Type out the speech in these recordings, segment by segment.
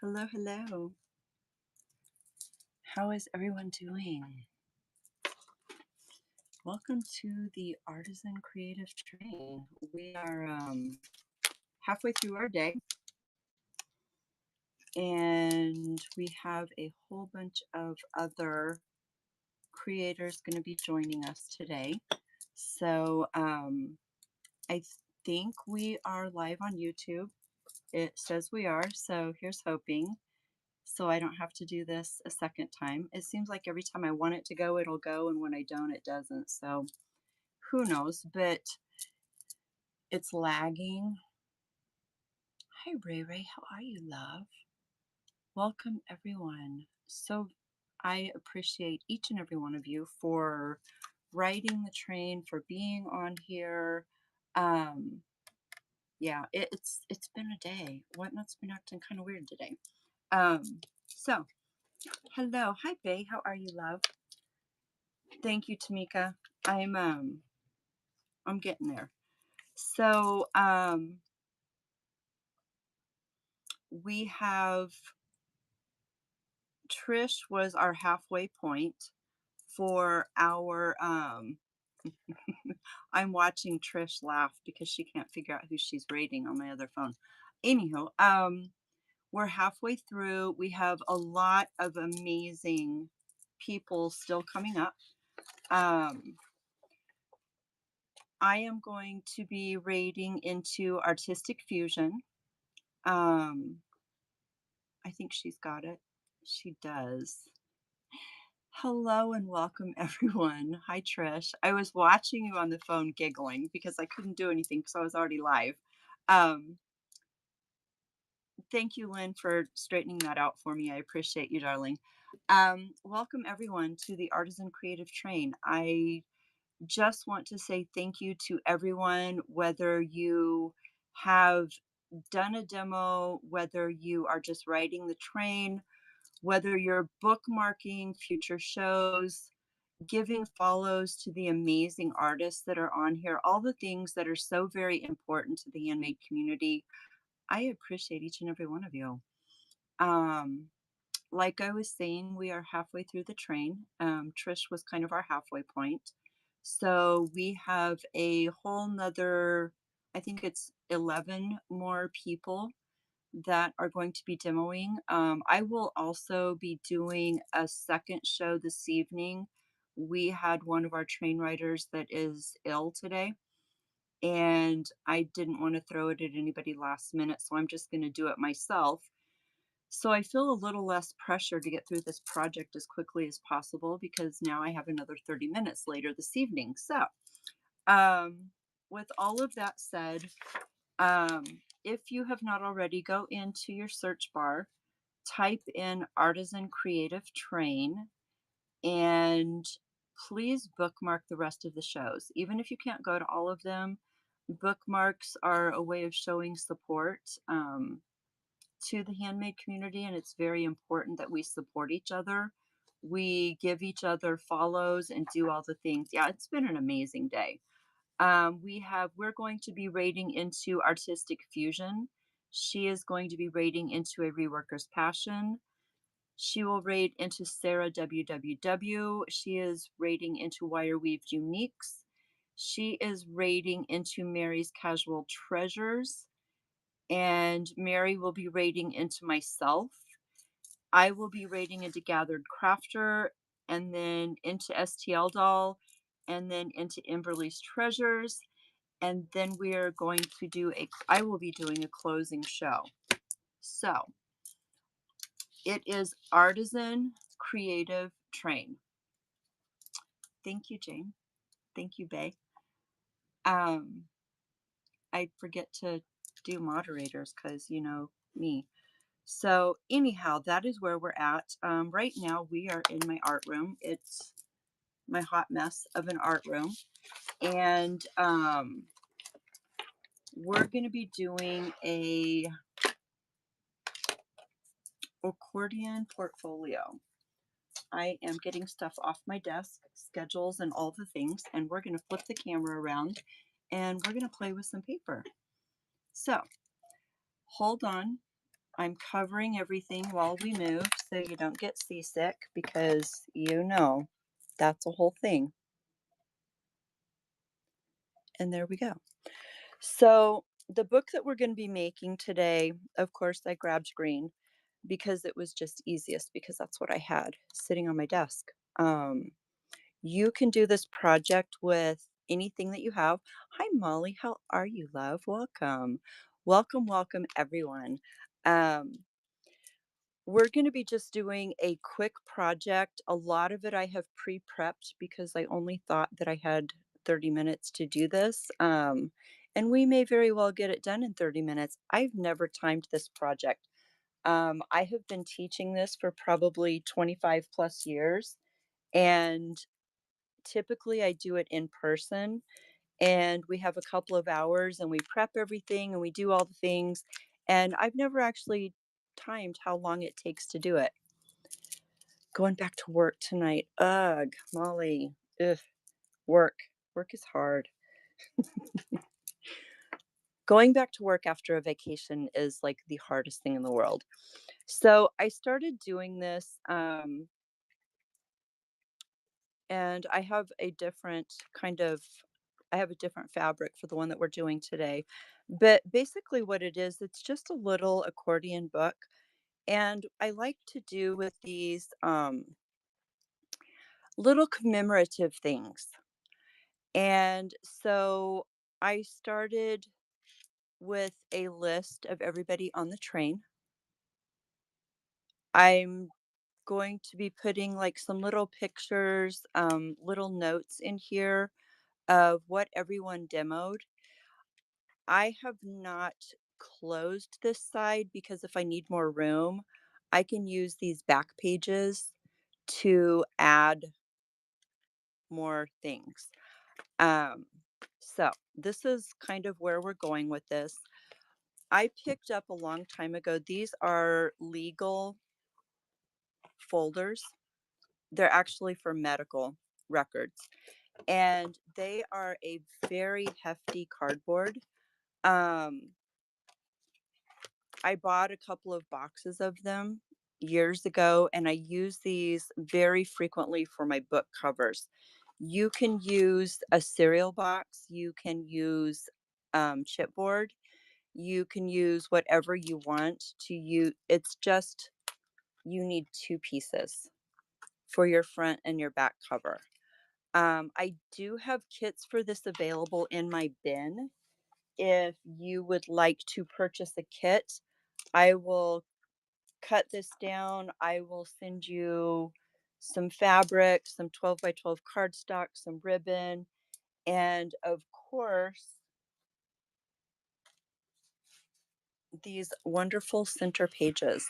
Hello, hello. How is everyone doing? Welcome to the Artisan Creative Train. We are halfway through our day and we have a whole bunch of other creators going to be joining us today. So I think we are live on YouTube. It says we are, so here's hoping. So I don't have to do this a second time. It seems like every time I want it to go, it'll go, and when I don't, it doesn't. So who knows? But it's lagging. Hi, Ray Ray. How are you, love? Welcome, everyone. So I appreciate each and every one of you for riding the train, for being on here. Um, yeah, it's been a day. Whatnot's been acting kind of weird today. So hello, hi, Bay. How are you, love? Thank you, Tamika. I'm getting there. So we have Trish was our halfway point for our I'm watching Trish laugh because she can't figure out who she's rating on my other phone. Anyhow, we're halfway through. We have a lot of amazing people still coming up. I am going to be rating into Artistic Fusion. I think she's got it. She does. Hello and welcome, everyone. Hi, Trish. I was watching you on the phone giggling because I couldn't do anything because I was already live. Um, Thank you, Lynn, for straightening that out for me. I appreciate you, darling. Welcome, everyone, to the Artisan Creative Train. I just want to say thank you to everyone, whether you have done a demo, whether you are just riding the train, whether you're bookmarking future shows, giving follows to the amazing artists that are on here, all the things that are so very important to the handmade community. I appreciate each and every one of you. Um, like I was saying, we are halfway through the train. Trish was kind of our halfway point. So we have a whole nother, I think it's 11 more people that are going to be demoing. I will also be doing a second show this evening. We had one of our train riders that is ill today, and I didn't want to throw it at anybody last minute, so I'm just going to do it myself. So I feel a little less pressure to get through this project as quickly as possible because now I have another 30 minutes later this evening. So, with all of that said, um, if you have not already, go into your search bar, type in Artisan Creative Train, and please bookmark the rest of the shows. Even if you can't go to all of them, bookmarks are a way of showing support to the handmade community, and it's very important that we support each other. We give each other follows and do all the things. Yeah, it's been an amazing day. We're going to be rating into Artistic Fusion. She is going to be rating into A Reworker's Passion. She will rate into Sarah WWW. She is rating into Wire Weaved Uniques. She is rating into Mary's Casual Treasures. And Mary will be rating into myself. I will be rating into Gathered Crafter, and then into STL Doll, and then into Imberly's Treasures. And then we are going to I will be doing a closing show. So it is Artisan Creative Train. Thank you, Jane. Thank you, Bay. I forget to do moderators because you know me. So anyhow, that is where we're at. Right now we are in my art room. It's my hot mess of an art room. And we're going to be doing a accordion portfolio. I am getting stuff off my desk, schedules and all the things, and we're going to flip the camera around and we're going to play with some paper. So hold on. I'm covering everything while we move so you don't get seasick because that's a whole thing. And there we go. So, the book that we're going to be making today, of course, I grabbed green because it was just easiest because that's what I had sitting on my desk. Um, you can do this project with anything that you have. Hi, Molly. How are you, love? Welcome. Welcome, welcome, everyone. Um, we're going to be just doing a quick project. A lot of it I have pre-prepped because I only thought that I had 30 minutes to do this. And we may very well get it done in 30 minutes. I've never timed this project. I have been teaching this for probably 25 plus years. And typically I do it in person. And we have a couple of hours and we prep everything and we do all the things. And I've never actually timed how long it takes to do it. Going back to work tonight. Ugh, Molly. Ugh, work. Work is hard. Going back to work after a vacation is like the hardest thing in the world. So I started doing this, and I have a different fabric for the one that we're doing today. But basically, what it is, it's just a little accordion book. And I like to do with these little commemorative things. And so I started with a list of everybody on the train. I'm going to be putting like some little pictures, little notes in here of what everyone demoed. I have not closed this side because if I need more room, I can use these back pages to add more things. Um, so this is kind of where we're going with this. I picked up a long time ago. These are legal folders. They're actually for medical records, and they are a very hefty cardboard. Um, I bought a couple of boxes of them years ago, and I use these very frequently for my book covers. You can use a cereal box, you can use chipboard, you can use whatever you want to use. It's just you need two pieces for your front and your back cover. I do have kits for this available in my bin. If you would like to purchase a kit, I will cut this down. I will send you some fabric, some 12 by 12 cardstock, some ribbon, and of course, these wonderful center pages.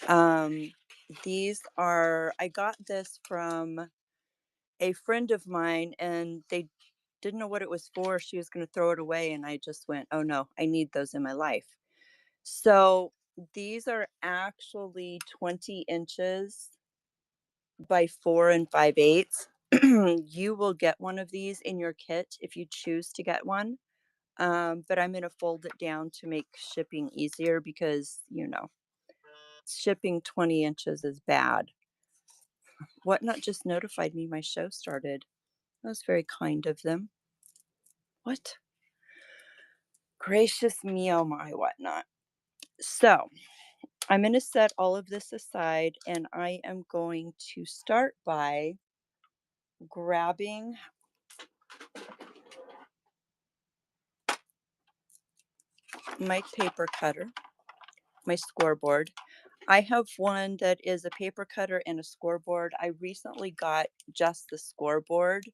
Um, I got this from a friend of mine and they didn't know what it was for. She was going to throw it away. And I just went, oh no, I need those in my life. So these are actually 20 inches by 4 and 5/8. You will get one of these in your kit if you choose to get one. But I'm going to fold it down to make shipping easier because, shipping 20 inches is bad. Whatnot just notified me my show started. That was very kind of them. What? Gracious me, oh my, whatnot. So I'm going to set all of this aside and I am going to start by grabbing my paper cutter, my scoreboard. I have one that is a paper cutter and a scoreboard. I recently got just the scoreboard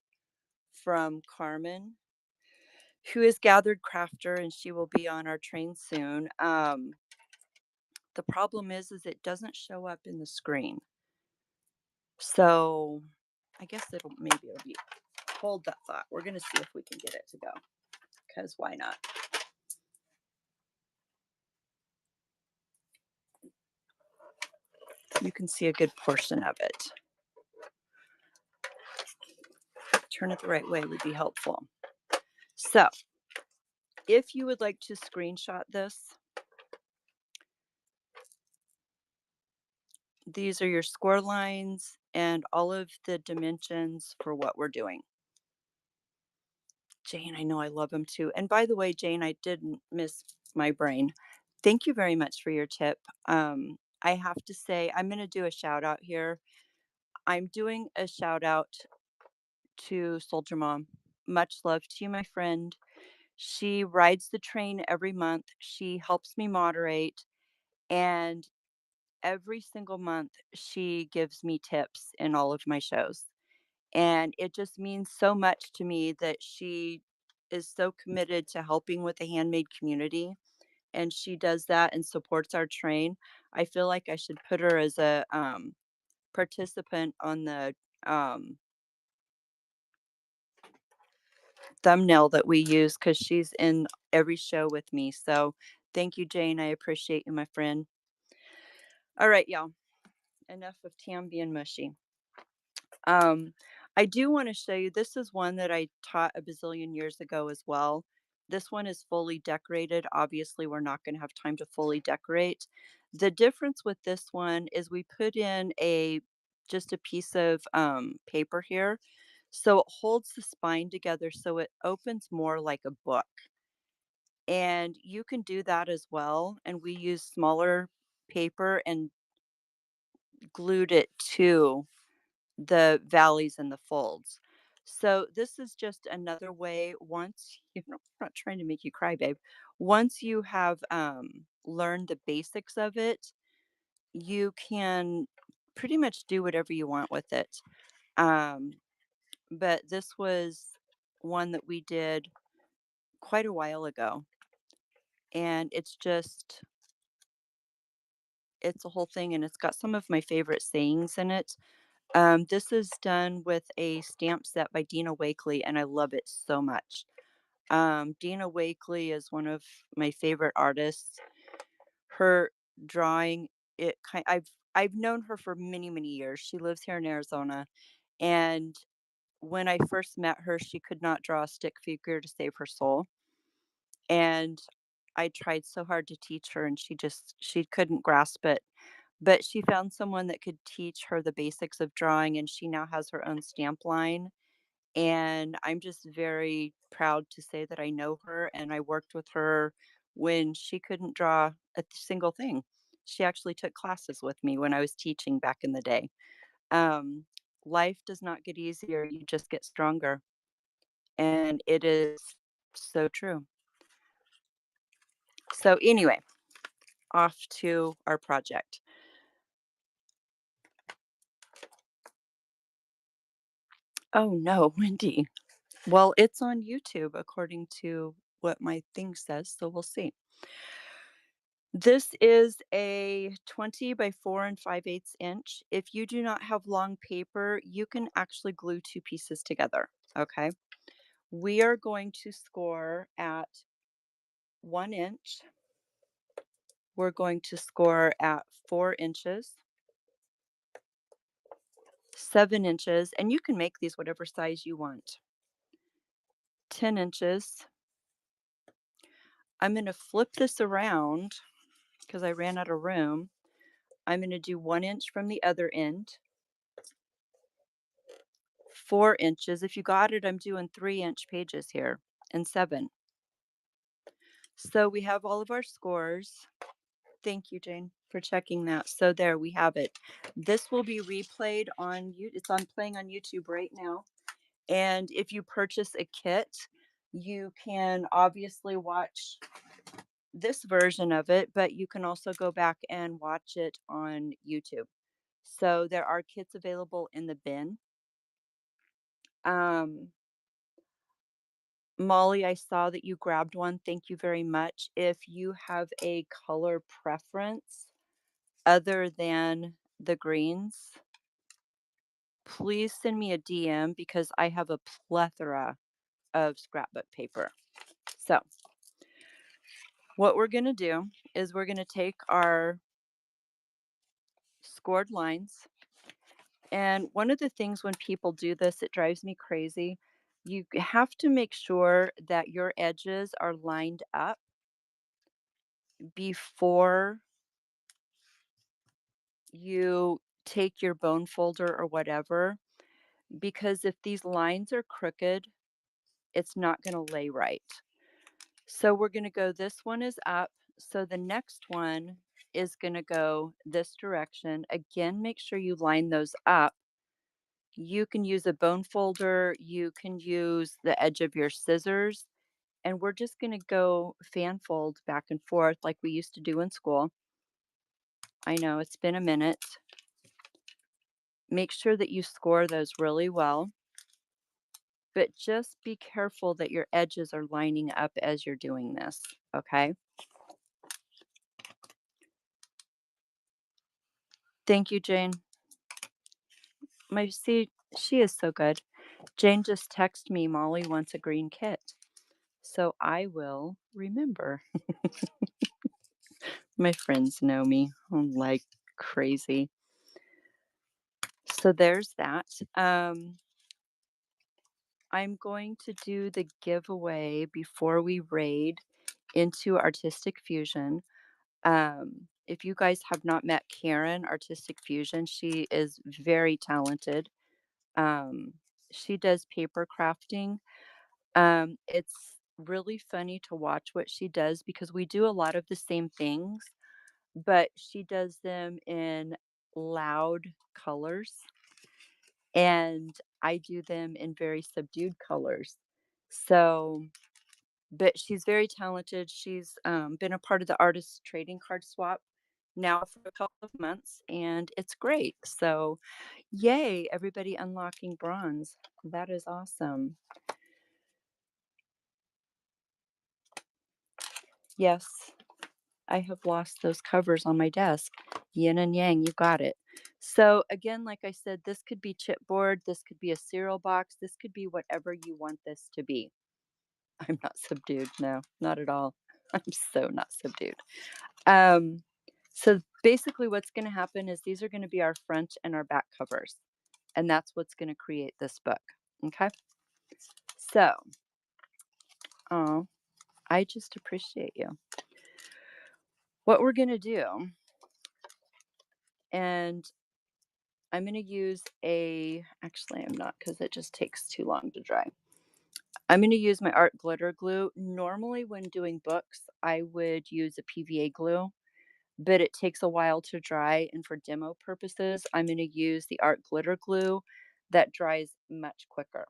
from Carmen, who is Gathered Crafter, and she will be on our train soon. The problem is it doesn't show up in the screen. So I guess it'll be, hold that thought. We're going to see if we can get it to go, because why not? You can see a good portion of it. Turn it the right way would be helpful. So if you would like to screenshot this, These are your score lines and all of the dimensions for what we're doing. Jane, I know I love them too. And by the way, Jane, I didn't miss my brain. Thank you very much for your tip. I have to say, I'm going to do a shout out here. I'm doing a shout out to Soldier Mom. Much love to you, my friend. She rides the train every month. She helps me moderate. And every single month, she gives me tips in all of my shows. And it just means so much to me that she is so committed to helping with the handmade community. And she does that and supports our train. I feel like I should put her as a participant on the um, thumbnail that we use because she's in every show with me. So thank you, Jane. I appreciate you, my friend. All right, y'all. Enough of Tam being mushy. Um, I do want to show you, this is one that I taught a bazillion years ago as well. This one is fully decorated. Obviously, we're not going to have time to fully decorate. The difference with this one is we put in a just a piece of paper here. So it holds the spine together so it opens more like a book. And you can do that as well. And we use smaller paper and glued it to the valleys and the folds. So this is just another way once you know, I'm not trying to make you cry, babe. Once you have learned the basics of it, you can pretty much do whatever you want with it. Um, but this was one that we did quite a while ago. And it's a whole thing and it's got some of my favorite sayings in it. This is done with a stamp set by Dina Wakley, and I love it so much. Dina Wakley is one of my favorite artists. Her drawing, I've known her for many, many years. She lives here in Arizona, and when I first met her, she could not draw a stick figure to save her soul. And I tried so hard to teach her, and she couldn't grasp it. But she found someone that could teach her the basics of drawing, and she now has her own stamp line. And I'm just very proud to say that I know her and I worked with her when she couldn't draw a single thing. She actually took classes with me when I was teaching back in the day. Um, Life does not get easier, you just get stronger. And it is so true. So, anyway, off to our project. Oh no, Wendy. Well, it's on YouTube according to what my thing says, so we'll see. This is a 20 by 4 and 5/8 inch. If you do not have long paper, you can actually glue two pieces together. Okay. We are going to score at 1 inch. We're going to score at 4 inches, 7 inches, and you can make these whatever size you want. 10 inches. I'm going to flip this around because I ran out of room. I'm going to do 1 inch from the other end. 4 inches. If you got it, I'm doing 3 inch pages here and 7. So we have all of our scores. Thank you, Jane, for checking that. So there we have it. This will be replayed on you. It's on playing on YouTube right now. And if you purchase a kit, you can obviously watch this version of it, but you can also go back and watch it on YouTube. So there are kits available in the bin. Um, Molly, I saw that you grabbed one. Thank you very much. If you have a color preference other than the greens, please send me a DM because I have a plethora of scrapbook paper. So, what we're going to do is we're going to take our scored lines. And one of the things when people do this, it drives me crazy. You have to make sure that your edges are lined up before you take your bone folder or whatever, because if these lines are crooked, it's not going to lay right. So we're going to go, this one is up. So the next one is going to go this direction. Again, make sure you line those up. You can use a bone folder, you can use the edge of your scissors, and we're just going to go fan fold back and forth like we used to do in school. I know it's been a minute. Make sure that you score those really well, but just be careful that your edges are lining up as you're doing this, okay? Thank you, Jane. She is so good. Jane just texted me, Molly wants a green kit. So I will remember. My friends know me. I'm like crazy. So there's that. I'm going to do the giveaway before we raid into Artistic Fusion. If you guys have not met Karen, Artistic Fusion, she is very talented. Um, she does paper crafting. It's really funny to watch what she does because we do a lot of the same things, but she does them in loud colors, and I do them in very subdued colors. So, but she's very talented. She's been a part of the artist trading card swap now for a couple of months, and it's great. So, yay, everybody unlocking bronze. That is awesome. Yes, I have lost those covers on my desk. Yin and yang, you got it. So again, like I said, this could be chipboard, this could be a cereal box, this could be whatever you want this to be. I'm not subdued. No, not at all. I'm so not subdued. Um, so basically what's going to happen is these are going to be our front and our back covers. And that's what's going to create this book. Okay. So, oh, I just appreciate you. What we're going to do, and I'm going to use actually I'm not because it just takes too long to dry. I'm going to use my art glitter glue. Normally when doing books, I would use a PVA glue, but it takes a while to dry. And for demo purposes, I'm going to use the art glitter glue that dries much quicker.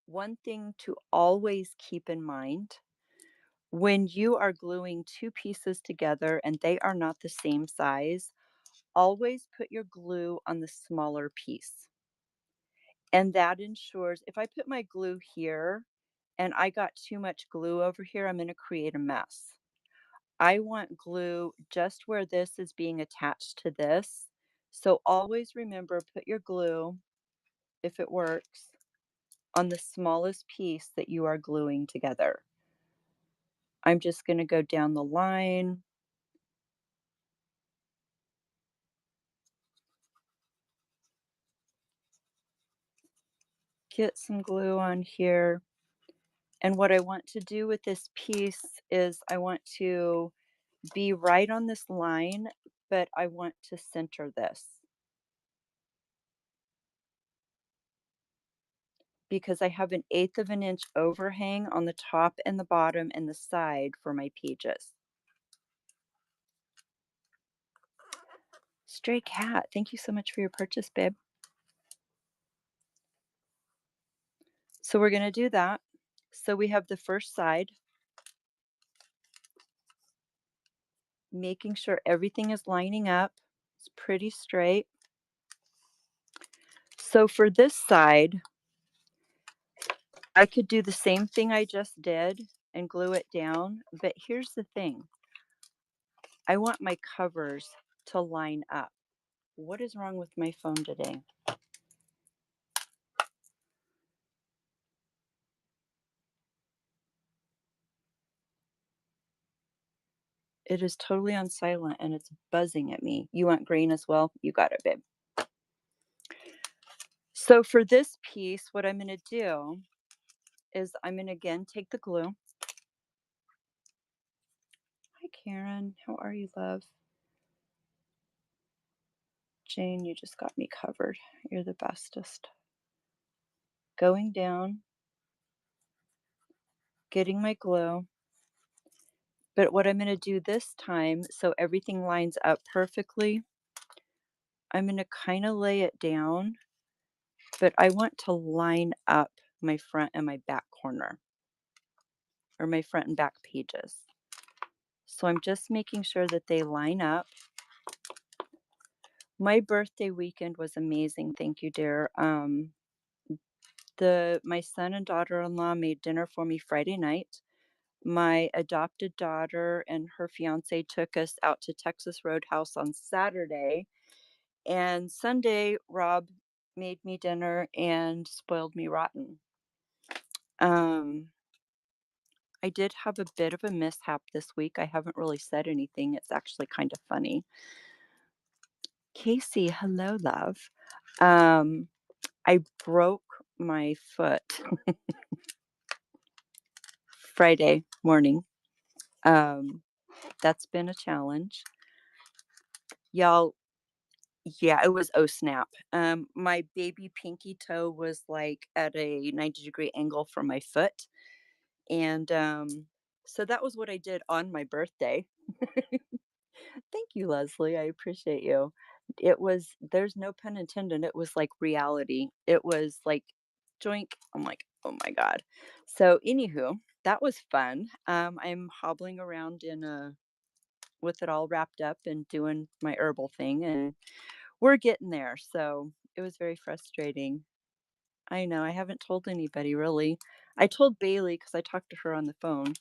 One thing to always keep in mind when you are gluing two pieces together and they are not the same size, always put your glue on the smaller piece. And that ensures if I put my glue here and I got too much glue over here, I'm going to create a mess. I want glue just where this is being attached to this. So always remember, put your glue, if it works, on the smallest piece that you are gluing together. I'm just going to go down the line. Get some glue on here. And what I want to do with this piece is I want to be right on this line, but I want to center this because I have an 1/8 of an inch overhang on the top and the bottom and the side for my pages. Stray cat, thank you so much for your purchase, babe. So we're going to do that. So we have the first side, making sure everything is lining up. It's pretty straight. So for this side, I could do the same thing I just did and glue it down, but here's the thing. I want my covers to line up. What is wrong with my phone today? It is totally on silent and it's buzzing at me. You want green as well? You got it, babe. So for this piece, what I'm going to do is I'm going to again take the glue. Hi, Karen. How are you, love? Jane, you just got me covered. You're the bestest. Going down, getting my glue. But what I'm going to do this time, so everything lines up perfectly, I'm going to kind of lay it down, but I want to line up my front and my back corner, or my front and back pages. So I'm just making sure that they line up. My birthday weekend was amazing. Thank you, dear. My son and daughter-in-law made dinner for me Friday night. My adopted daughter and her fiance took us out to Texas Roadhouse on Saturday. And Sunday, Rob made me dinner and spoiled me rotten. Um, I did have a bit of a mishap this week. I haven't really said anything. It's actually kind of funny. Casey, hello, love. I broke my foot Friday morning. That's been a challenge. Y'all, yeah, it was oh snap. My baby pinky toe was like at a 90-degree angle from my foot. And so that was what I did on my birthday. Thank you, Leslie. I appreciate you. There's no pun intended. It was like reality. It was like joink. I'm like, oh my God. So, anywho, that was fun. I'm hobbling around with it all wrapped up and doing my herbal thing, and we're getting there. So, it was very frustrating. I know. I haven't told anybody really. I told Bailey because I talked to her on the phone.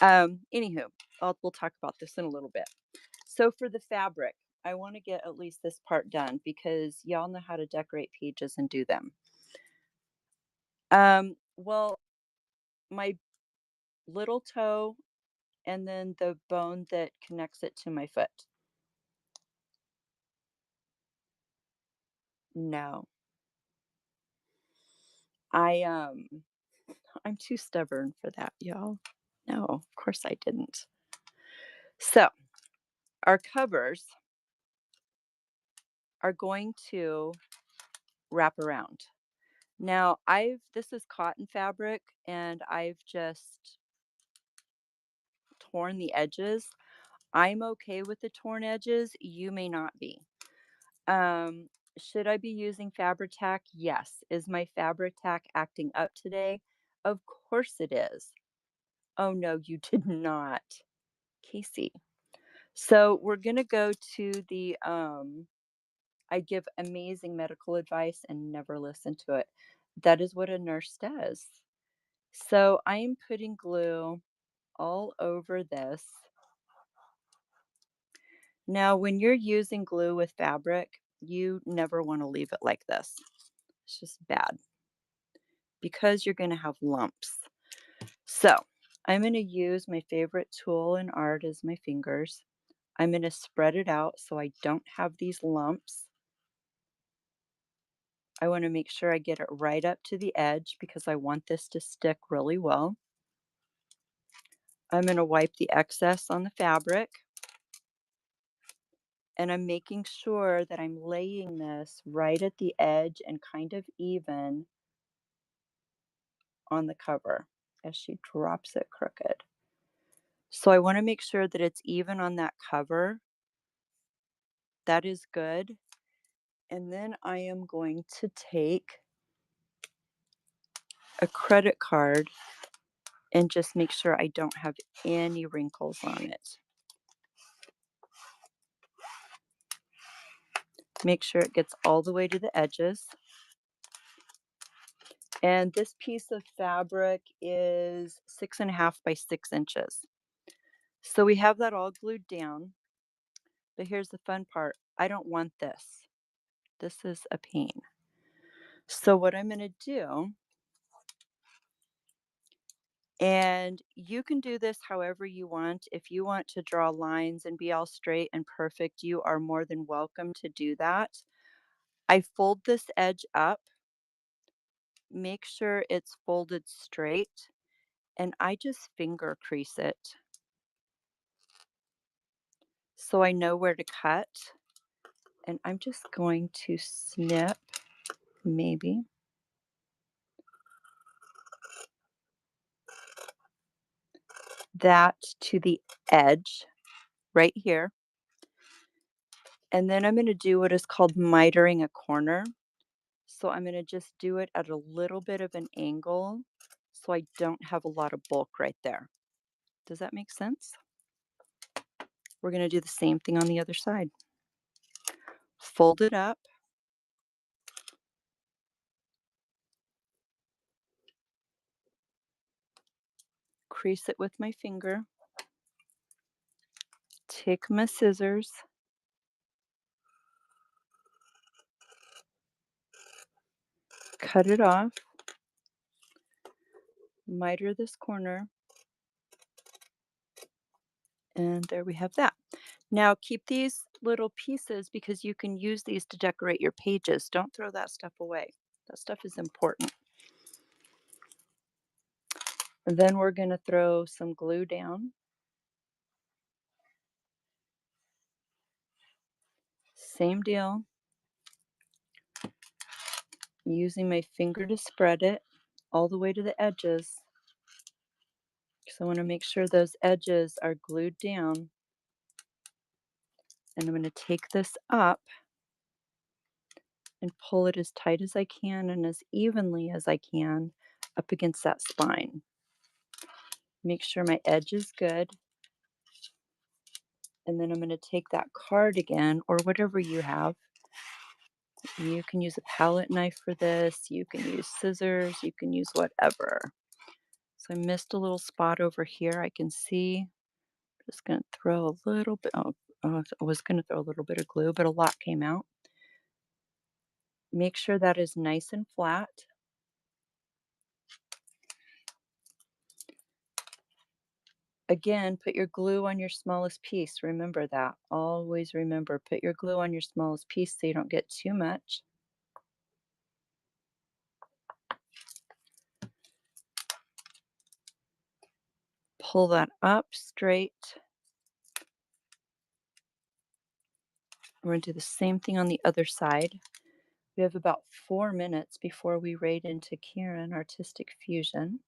Anywho, we'll talk about this in a little bit. So for the fabric, I want to get at least this part done because y'all know how to decorate pages and do them. Well, my little toe and then the bone that connects it to my foot. No. I'm too stubborn for that, y'all. No, of course I didn't. So, our covers are going to wrap around. Now, this is cotton fabric and I've just torn the edges. I'm okay with the torn edges. You may not be. Um, should I be using fabric tack? Yes. Is my fabric tack acting up today? Of course it is. Oh no, you did not, Casey. So we're gonna go to I give amazing medical advice and never listen to it. That is what a nurse does. So I am putting glue all over this. Now, when you're using glue with fabric, you never want to leave it like this. It's just bad because you're going to have lumps. So I'm going to use my favorite tool in art is my fingers. I'm going to spread it out so I don't have these lumps. I want to make sure I get it right up to the edge because I want this to stick really well. I'm going to wipe the excess on the fabric. And I'm making sure that I'm laying this right at the edge and kind of even on the cover as she drops it crooked. So I want to make sure that it's even on that cover. That is good. And then I am going to take a credit card and just make sure I don't have any wrinkles on it. Make sure it gets all the way to the edges. And this piece of fabric is 6.5 by 6 inches. So we have that all glued down. But here's the fun part. I don't want this. This is a pain. So what I'm going to do, and you can do this however you want. If you want to draw lines and be all straight and perfect, you are more than welcome to do that. I fold this edge up, make sure it's folded straight, and I just finger crease it so I know where to cut. And I'm just going to snip, maybe, that to the edge right here. And then I'm going to do what is called mitering a corner. So I'm going to just do it at a little bit of an angle so I don't have a lot of bulk right there. Does that make sense? We're going to do the same thing on the other side. Fold it up. Crease it with my finger. Take my scissors. Cut it off. Miter this corner. And there we have that. Now keep these little pieces because you can use these to decorate your pages. Don't throw that stuff away. That stuff is important. And then we're going to throw some glue down. Same deal. Using my finger to spread it all the way to the edges. So I want to make sure those edges are glued down. And I'm going to take this up and pull it as tight as I can and as evenly as I can up against that spine. Make sure my edge is good. And then I'm going to take that cardigan or whatever you have. You can use a palette knife for this. You can use scissors. You can use whatever. So I missed a little spot over here. I can see. I'm just going to throw a little bit. I was going to throw a little bit of glue, but a lot came out. Make sure that is nice and flat. Again, put your glue on your smallest piece. Remember that. Always remember, put your glue on your smallest piece so you don't get too much. Pull that up straight. We're going to do the same thing on the other side. We have about 4 minutes before we raid into Kieran Artistic Fusion.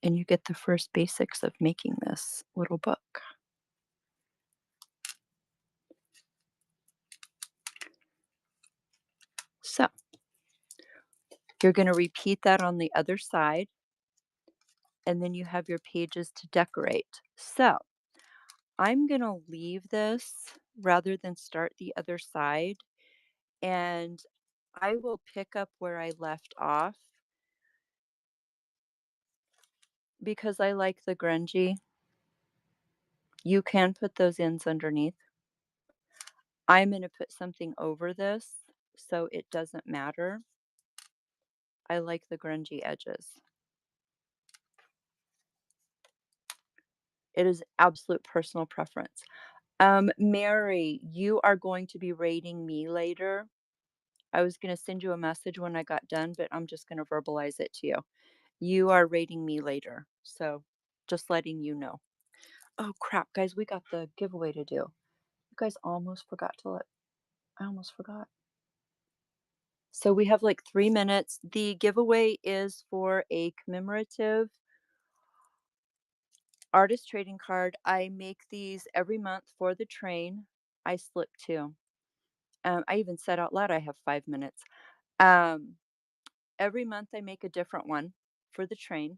And you get the first basics of making this little book. So you're going to repeat that on the other side, and then you have your pages to decorate. So I'm going to leave this rather than start the other side, and I will pick up where I left off because I like the grungy. You can put those ends underneath. I'm going to put something over this so it doesn't matter. I like the grungy edges. It is absolute personal preference. Mary, you are going to be rating me later. I was going to send you a message when I got done, but I'm just going to verbalize it to you. You are rating me later. So just letting you know. Oh, crap, guys, we got the giveaway to do. You guys almost forgot to let, I almost forgot. So we have like 3 minutes. The giveaway is for a commemorative artist trading card. I make these every month for the train. I slip too. I even said out loud I have 5 minutes. Every month I make a different one for the train,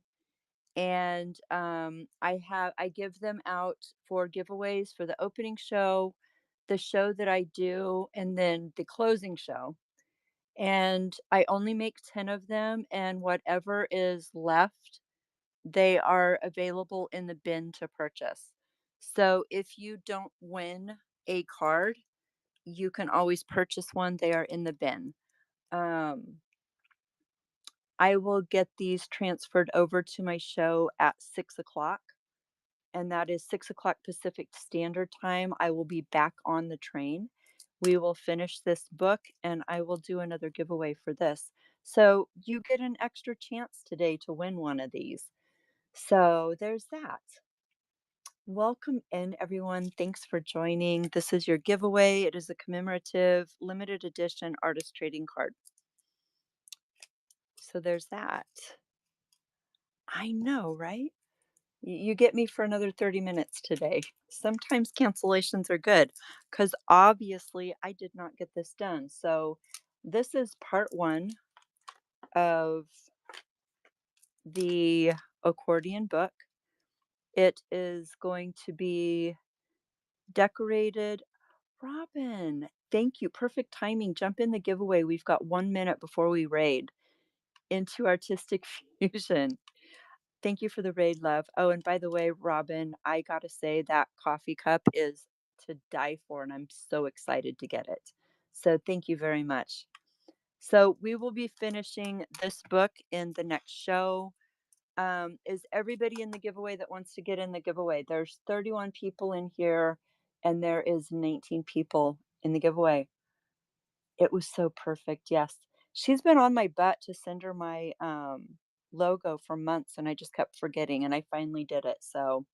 and I give them out for giveaways for the opening show, the show that I do, and then the closing show. And I only make 10 of them, and whatever is left, they are available in the bin to purchase. So if you don't win a card, you can always purchase one. They are in the bin. I will get these transferred over to my show at 6 o'clock, and that is 6 o'clock Pacific Standard Time. I will be back on the train. We will finish this book, and I will do another giveaway for this. So you get an extra chance today to win one of these. So there's that. Welcome in, everyone. Thanks for joining. This is your giveaway. It is a commemorative limited edition artist trading card. So there's that. I know, right? You get me for another 30 minutes today. Sometimes cancellations are good because obviously I did not get this done. So this is part one of the accordion book. It is going to be decorated. Robin, thank you. Perfect timing. Jump in the giveaway. We've got 1 minute before we raid into Artistic Fusion. Thank you for the raid, love. Oh, and by the way, Robin, I gotta say that coffee cup is to die for, and I'm so excited to get it. So thank you very much. So we will be finishing this book in the next show. Is everybody in the giveaway that wants to get in the giveaway? There's 31 people in here, and there is 19 people in the giveaway. It was so perfect. Yes. She's been on my butt to send her my logo for months, and I just kept forgetting, and I finally did it. So,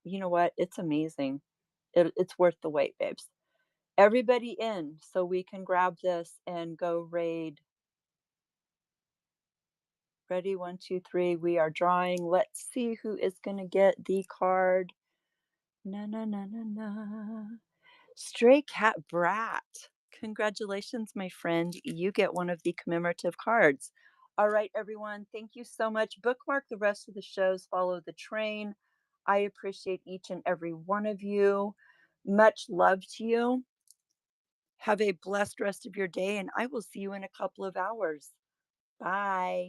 you know what? It's amazing. It's worth the wait, babes. Everybody in so we can grab this and go raid. Ready? One, two, three. We are drawing. Let's see who is going to get the card. Na, na, na, na, na. Stray Cat Brat. Congratulations, my friend. You get one of the commemorative cards. All right, everyone. Thank you so much. Bookmark the rest of the shows. Follow the train. I appreciate each and every one of you. Much love to you. Have a blessed rest of your day, and I will see you in a couple of hours. Bye.